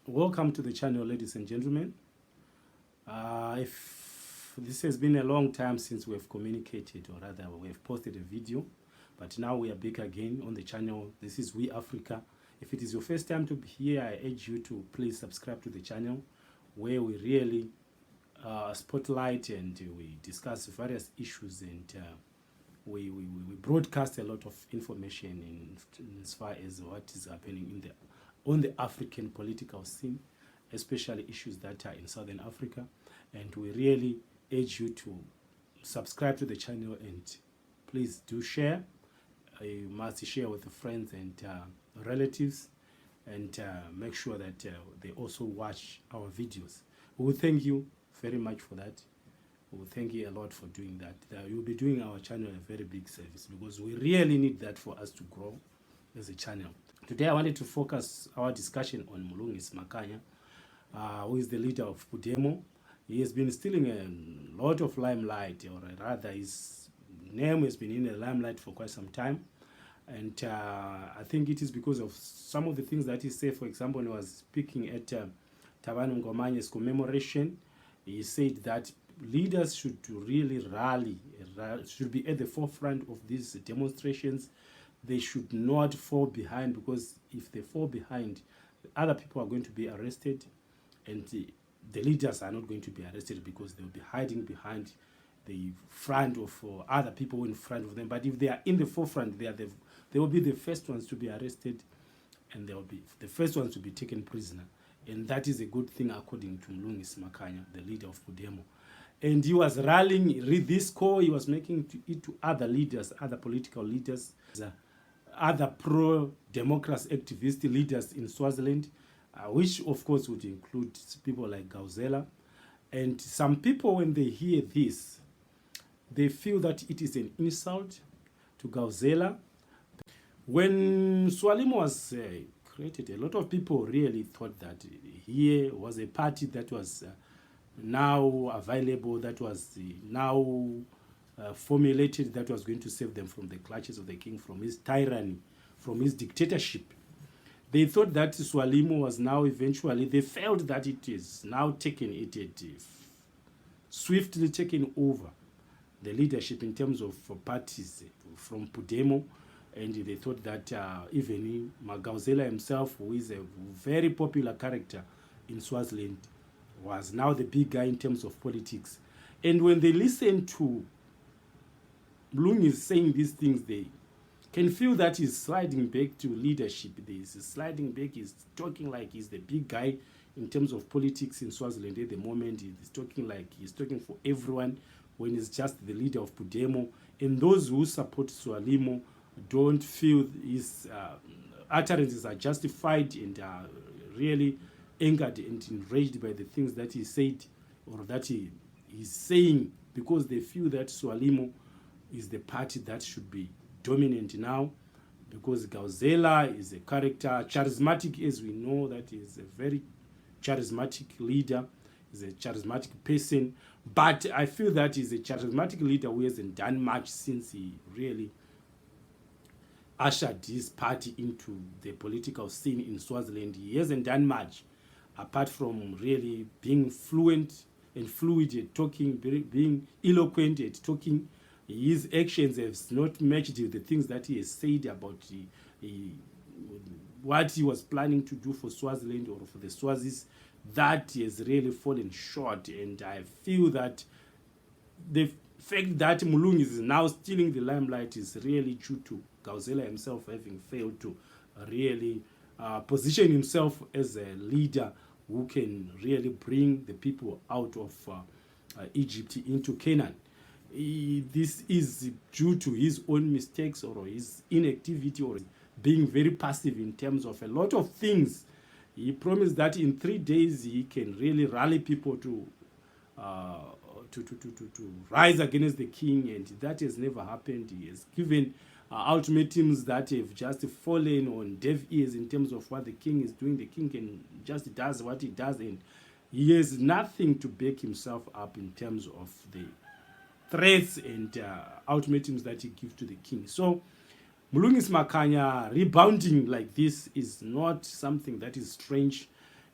Welcome to the channel, ladies and gentlemen. If this has been a long time since we have communicated, or rather we have posted a video, but now we are back again on the channel. This is We Africa. If it is your first time to be here, I urge you to please subscribe to the channel, where we really spotlight and we discuss various issues, and we broadcast a lot of information in as far as what is happening on the African political scene, especially issues that are in Southern Africa. And we really urge you to subscribe to the channel, and please do share. You must share with friends and relatives, and make sure that they also watch our videos. We will thank you very much for that. We will thank you a lot for doing that. You'll be doing our channel a very big service, because we really need that for us to grow as a channel. Today I wanted to focus our discussion on Mlungisi Makhanya, who is the leader of PUDEMO. He has been stealing a lot of limelight, or rather his name has been in the limelight for quite some time. And I think it is because of some of the things that he said. For example, when he was speaking at Thabani Ngomanye's commemoration, he said that leaders should really rally, should be at the forefront of these demonstrations. They should not fall behind, because if they fall behind, other people are going to be arrested, and the leaders are not going to be arrested because they'll be hiding behind the front of other people in front of them. But if they are in the forefront, they will be the first ones to be arrested, and they will be the first ones to be taken prisoner. And that is a good thing, according to Mlungisi Makhanya, the leader of PUDEMO. And he was rallying this call. He was making it to other leaders, other political leaders, other pro-democracy activist leaders in Swaziland, which of course would include people like Gawuzela. And some people, when they hear this, they feel that it is an insult to Gawuzela. When Swalimo was created, a lot of people really thought that here was a party that was now available, that was now formulated, that was going to save them from the clutches of the king, from his tyranny, from his dictatorship. They thought that Swalimo was now eventually, they felt that it is now taken, it swiftly taken over the leadership in terms of parties from PUDEMO. And they thought that even Gawuzela himself, who is a very popular character in Swaziland, was now the big guy in terms of politics. And when they listen to Mlungisi saying these things, they can feel that he's sliding back to leadership. He's sliding back, he's talking like he's the big guy in terms of politics in Swaziland at the moment. He's talking like he's talking for everyone, when he's just the leader of PUDEMO. And those who support Swalimo don't feel his utterances are justified, and are really angered and enraged by the things that he said, or that he is saying, because they feel that Swalimo is the party that should be dominant now, because Gawuzela is a character, charismatic, as we know, that is a very charismatic leader, is a charismatic person. But I feel that he's a charismatic leader who hasn't done much since he really ushered his party into the political scene in Swaziland. He hasn't done much, apart from really being fluent and fluid at talking, being eloquent at talking. His actions have not matched the things that he has said about what he was planning to do for Swaziland or for the Swazis. That has really fallen short, and I feel that the fact that Mlungisi is now stealing the limelight is really due to Gawuzela himself having failed to really position himself as a leader who can really bring the people out of Egypt into Canaan. This is due to his own mistakes, or his inactivity, or being very passive in terms of a lot of things. He promised that in 3 days he can really rally people to rise against the king, and that has never happened. He has given ultimatums that have just fallen on deaf ears in terms of what the king is doing. The king can just does what he does, and he has nothing to back himself up in terms of the threats and ultimatums that he gives to the king. So Mlungisi Makhanya rebounding like this is not something that is strange.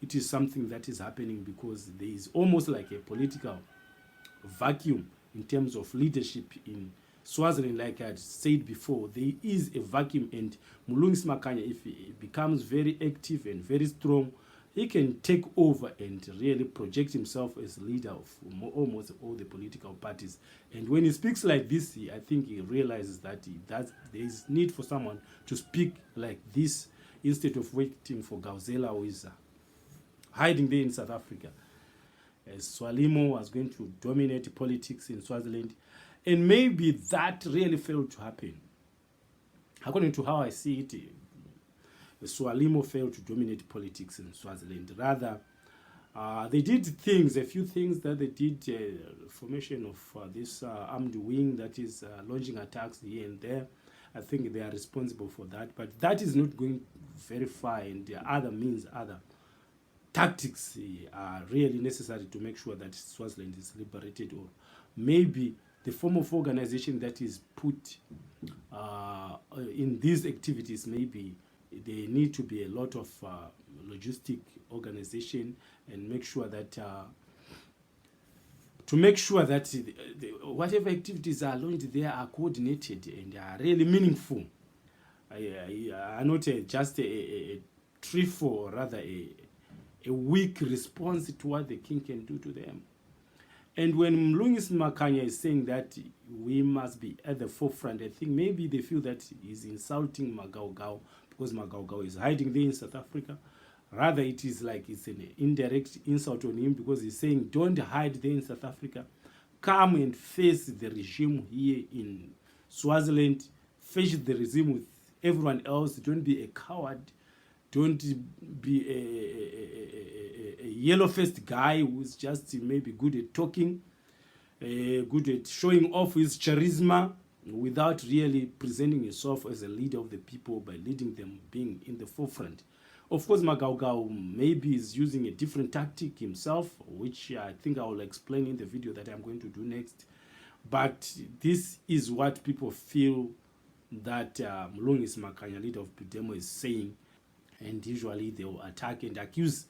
it is something that is happening because there is almost like a political vacuum in terms of leadership in Swaziland. Like I said before, there is a vacuum, and Mlungisi Makhanya, if he becomes very active and very strong, he can take over and really project himself as leader of almost all the political parties. And when he speaks like this, I think he realizes that there is need for someone to speak like this instead of waiting for Gawuzela, who is hiding there in South Africa. As Swalimo was going to dominate politics in Swaziland. And maybe that really failed to happen. According to how I see it, Swalimo failed to dominate politics in Swaziland. Rather, they did a few things that they did, formation of this armed wing that is launching attacks here and there. I think they are responsible for that. But that is not going very far, and there are other means, other tactics are really necessary to make sure that Swaziland is liberated, or maybe the form of organization that is put in these activities, maybe there need to be a lot of logistic organization, and make sure that whatever activities are launched there are coordinated and are really meaningful. Are not just a trivial, or rather a weak response to what the king can do to them. And when Mlungisi Makhanya is saying that we must be at the forefront, I think maybe they feel that he's insulting Magaugao, because Magaugao is hiding there in South Africa. Rather, it is like it's an indirect insult on him, because he's saying, don't hide there in South Africa. Come and face the regime here in Swaziland. Face the regime with everyone else. Don't be a coward. Don't be a yellow-faced guy who's just maybe good at talking, good at showing off his charisma, without really presenting himself as a leader of the people by leading them, being in the forefront. Of course, Magaugao maybe is using a different tactic himself, which I think I will explain in the video that I'm going to do next. But this is what people feel that Mlungisi Makhanya, leader of PUDEMO, is saying. And usually they will attack and accuse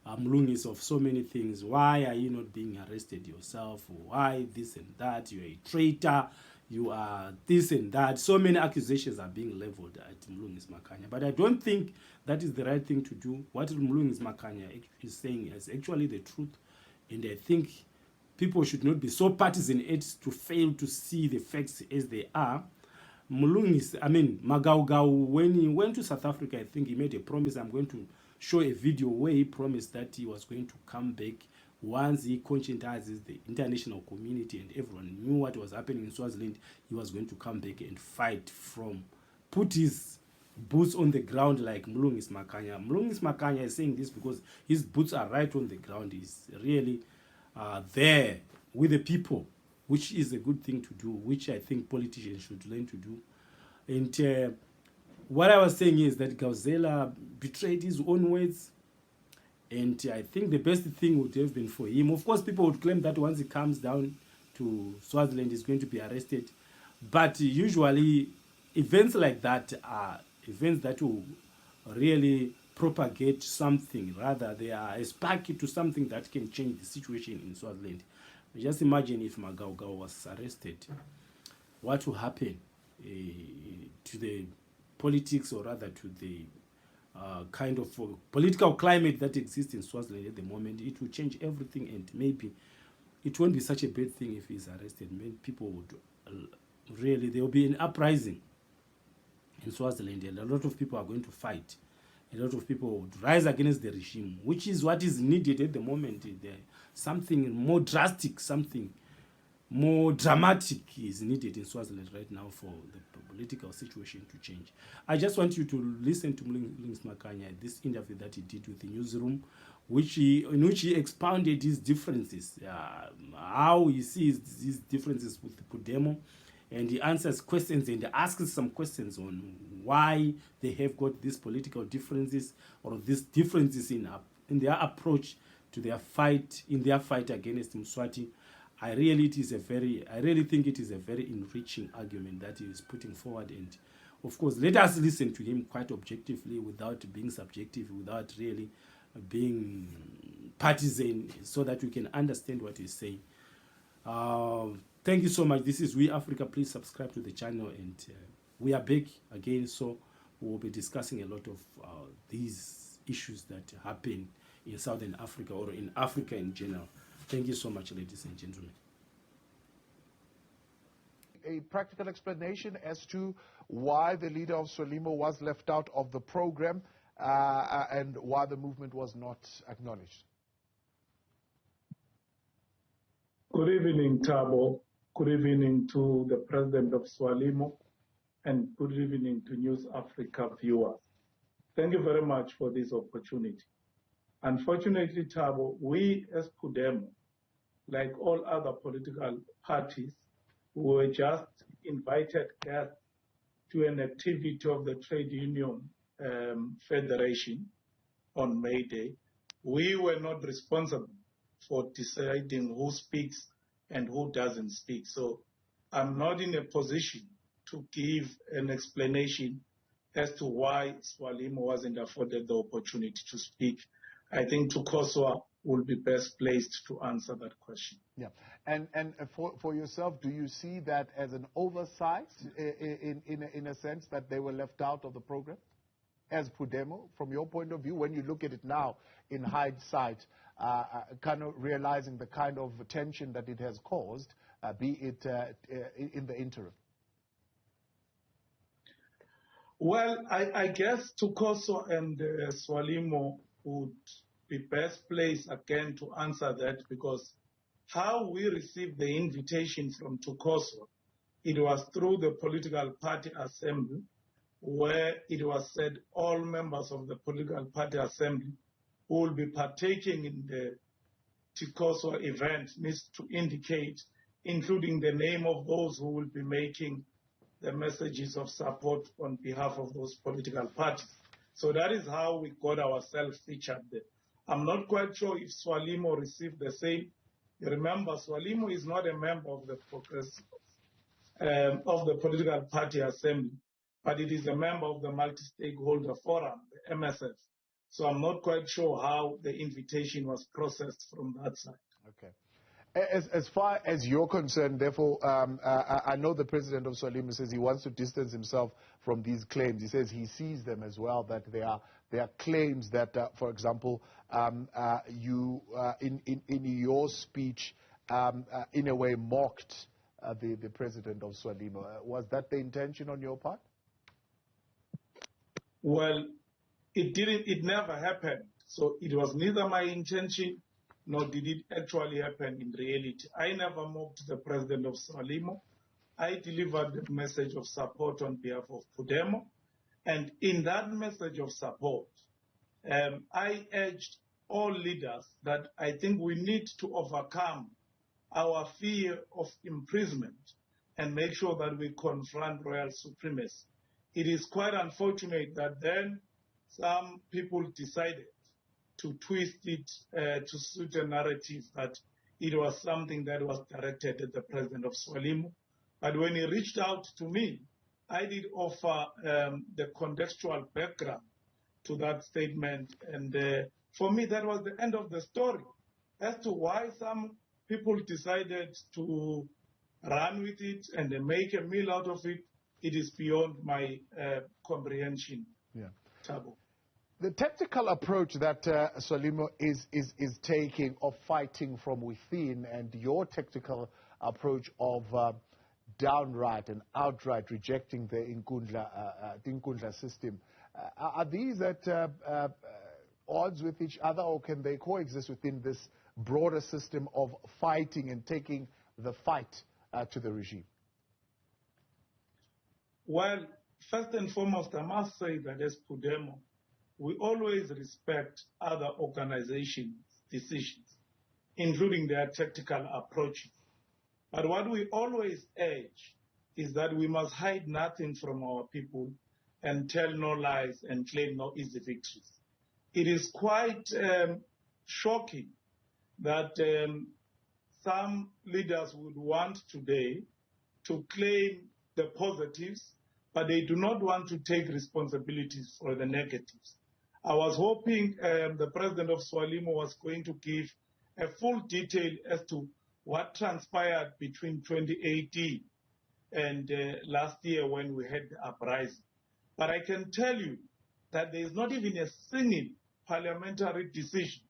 Mlungisi of so many things. Why are you not being arrested yourself? Why this and that? You're a traitor. You are this and that. So many accusations are being leveled at Mlungisi Makhanya. But I don't think that is the right thing to do. What Mlungisi Makhanya is saying is actually the truth. And I think people should not be so partisan as to fail to see the facts as they are. Magaugao, when he went to South Africa, I think he made a promise. I'm going to show a video where he promised that he was going to come back once he conscientizes the international community and everyone knew what was happening in Swaziland. He was going to come back and fight put his boots on the ground like Mlungisi Makhanya. Mlungisi Makhanya is saying this because his boots are right on the ground. He's really there with the people, which is a good thing to do, which I think politicians should learn to do. And what I was saying is that Gawuzela betrayed his own words, and I think the best thing would have been for him. Of course, people would claim that once he comes down to Swaziland, he's going to be arrested. But usually, events like that are events that will really propagate something. Rather, they are a spark to something that can change the situation in Swaziland. Just imagine if Magaugao was arrested. What will happen to the politics, or rather to the kind of political climate that exists in Swaziland at the moment? It will change everything, and maybe it won't be such a bad thing if he's arrested. Many people would really, there will be an uprising in Swaziland, and a lot of people are going to fight. A lot of people would rise against the regime, which is what is needed at the moment. Something more drastic, something more dramatic is needed in Swaziland right now for the political situation to change. I just want you to listen to Mlungisi Makhanya, this interview that he did with the newsroom, in which he expounded his differences, how he sees these differences with the PUDEMO, and he answers questions and asks some questions on why they have got these political differences, or these differences in their approach to their fight, against Mswati. I really think it is a very enriching argument that he is putting forward. And of course, let us listen to him quite objectively, without being subjective, without really being partisan so that we can understand what he's saying. Thank you so much. This is We Africa. Please subscribe to the channel, and we are back again, so we'll be discussing a lot of these issues that happen in Southern Africa or in Africa in general. Thank you so much, ladies and gentlemen. A practical explanation as to why the leader of Frelimo was left out of the program and why the movement was not acknowledged. Good evening, Thabo. Good evening to the President of Frelimo, and good evening to News Africa viewers. Thank you very much for this opportunity. Unfortunately, Thabo, we as PUDEMO, like all other political parties, were just invited guests to an activity of the Trade Union Federation on May Day. We were not responsible for deciding who speaks and who doesn't speak. So I'm not in a position to give an explanation as to why Frelimo wasn't afforded the opportunity to speak. I think Tukoswa will be best placed to answer that question. Yeah, and for yourself, do you see that as an oversight in a sense that they were left out of the program as PUDEMO? From your point of view, when you look at it now in hindsight, kind of realizing the kind of tension that it has caused, be it in the interim? Well, I guess Tukoso and Frelimo would be best placed again to answer that, because how we received the invitation from Tukoso, it was through the political party assembly, where it was said all members of the political party assembly who will be partaking in the Tukoso event needs to indicate, including the name of those who will be making the messages of support on behalf of those political parties. So that is how we got ourselves featured there. I'm not quite sure if Frelimo received the same. Remember, Frelimo is not a member of the of the political party assembly, but it is a member of the multi-stakeholder forum, the MSF. So I'm not quite sure how the invitation was processed from that side. Okay. As far as you're concerned, therefore, I know the president of Frelimo says he wants to distance himself from these claims. He says he sees them as well, that there are claims that, for example, you, in your speech, in a way mocked the president of Frelimo. Was that the intention on your part? Well, it never happened. So it was neither my intention nor did it actually happen in reality. I never mocked the president of Frelimo. I delivered the message of support on behalf of PUDEMO. And in that message of support, I urged all leaders that I think we need to overcome our fear of imprisonment and make sure that we confront royal supremacy. It is quite unfortunate that then some people decided to twist it to suit a narrative that it was something that was directed at the president of Frelimo. But when he reached out to me, I did offer the contextual background to that statement. And for me, that was the end of the story. As to why some people decided to run with it and make a meal out of it, it is beyond my comprehension, Thabo. The tactical approach that Frelimo is taking of fighting from within, and your tactical approach of downright and outright rejecting the Inkundla system, are these at odds with each other, or can they coexist within this broader system of fighting and taking the fight to the regime? Well, first and foremost, I must say that as PUDEMO, we always respect other organizations' decisions, including their tactical approaches. But what we always urge is that we must hide nothing from our people and tell no lies and claim no easy victories. It is quite shocking that some leaders would want today to claim the positives, but they do not want to take responsibilities for the negatives. I was hoping the president of Swalimo was going to give a full detail as to what transpired between 2018 and last year when we had the uprising. But I can tell you that there is not even a single parliamentary decision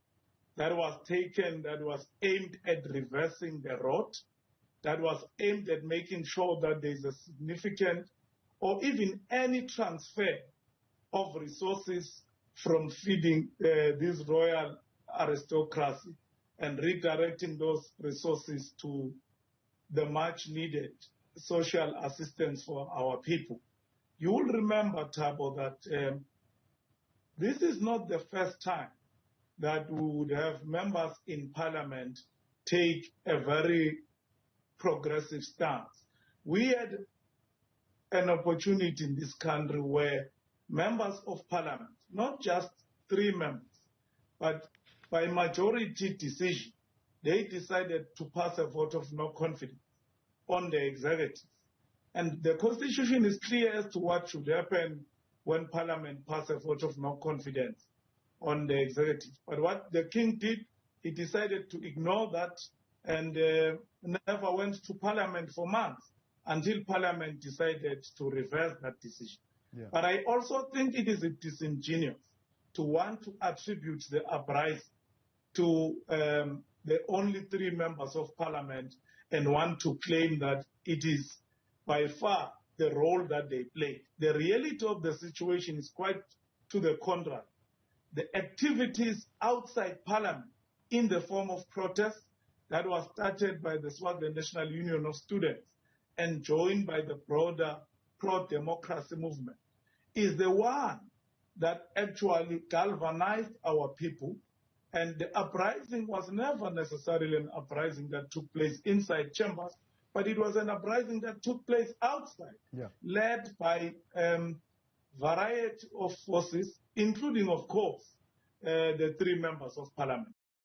that was taken that was aimed at reversing the rot, that was aimed at making sure that there is a significant or even any transfer of resources from feeding this royal aristocracy and redirecting those resources to the much needed social assistance for our people. You will remember, Thabo, that this is not the first time that we would have members in parliament take a very progressive stance. We had an opportunity in this country where members of parliament, not just 3 members, but by majority decision, they decided to pass a vote of no confidence on the executive. And the constitution is clear as to what should happen when parliament passes a vote of no confidence on the executive. But what the king did, he decided to ignore that and never went to parliament for months until parliament decided to reverse that decision. Yeah. But I also think it is disingenuous to want to attribute the uprising to the only 3 members of parliament and want to claim that it is by far the role that they played. The reality of the situation is quite to the contrary. The activities outside parliament in the form of protest that was started by the Swaziland National Union of Students and joined by the broader pro-democracy movement is the one that actually galvanized our people. And the uprising was never necessarily an uprising that took place inside chambers, but it was an uprising that took place outside, led by variety of forces, including, of course, the 3 members of parliament.